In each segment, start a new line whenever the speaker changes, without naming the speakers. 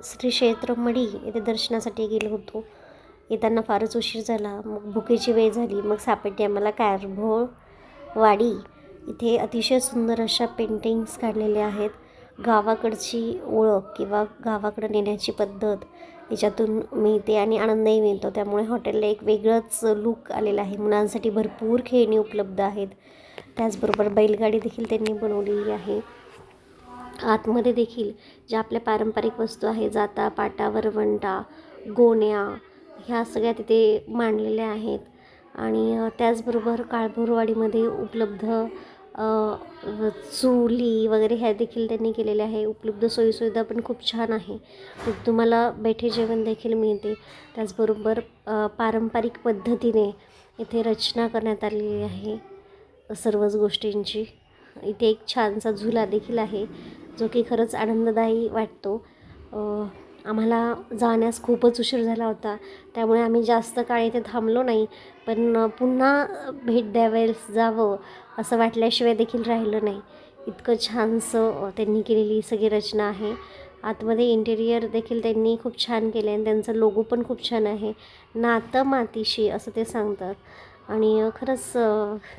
श्री क्षेत्र मढी येथे दर्शनासाठी गेलो होतो. येताना फारच उशीर झाला. मग भुकेची वेळ झाली. मग सापडली आम्हाला कारभोळवाडी. इथे अतिशय सुंदर अशा पेंटिंग्स काढलेल्या आहेत. गावाकडची ओळख किंवा गावाकडं नेण्याची पद्धत याच्यातून मिळते आणि आनंदही मिळतो. त्यामुळे हॉटेलला एक वेगळंच लूक आलेला आहे. मुलांसाठी भरपूर खेळणी उपलब्ध आहेत. त्याचबरोबर बैलगाडी देखील त्यांनी बनवलेली आहे. आतमध्ये देखील ज्या आपल्या पारंपरिक वस्तू आहेत, जाता, पाटा, वरवंटा, गोण्या ह्या सगळ्या तिथे मांडलेल्या आहेत. आणि त्याचबरोबर काळभोरवाडीमध्ये उपलब्ध चुली वगैरे ह्या देखील त्यांनी केलेल्या आहे. उपलब्ध सोयीसुविधा पण खूप छान आहे. तुम्हाला बैठे जेवण देखील मिळते. त्याचबरोबर पारंपरिक पद्धतीने इथे रचना करण्यात आलेली आहे सर्वच गोष्टींची. इथे एक छानसा झुला देखील आहे जो की खरंच आनंददायी वाटतो. आम्हाला जाण्यास खूपच उशीर झाला होता, त्यामुळे आम्ही जास्त काळ इथे थांबलो नाही. पण पुन्हा भेट द्यावयास जावं असं वाटल्याशिवाय देखील राहिलं नाही. इतकं छानसं त्यांनी केलेली सगळी रचना आहे. आतमध्ये इंटेरियर देखील त्यांनी खूप छान केलं आहे आणि त्यांचा लोगो पण खूप छान आहे. नातं मातीशी असं ते सांगतात आणि खरंच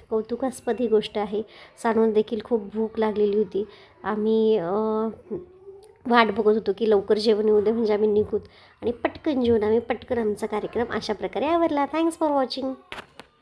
कौतुकास्पद ही गोष्ट आहे. सांगून देखील खूप भूक लागलेली होती. आम्ही वाट बघत होतो की लवकर जेवण येऊ दे म्हणजे आम्ही निघूत आणि पटकन जेवून आम्ही पटकन आमचा कार्यक्रम अशा प्रकारे आवरला. Thanks for watching.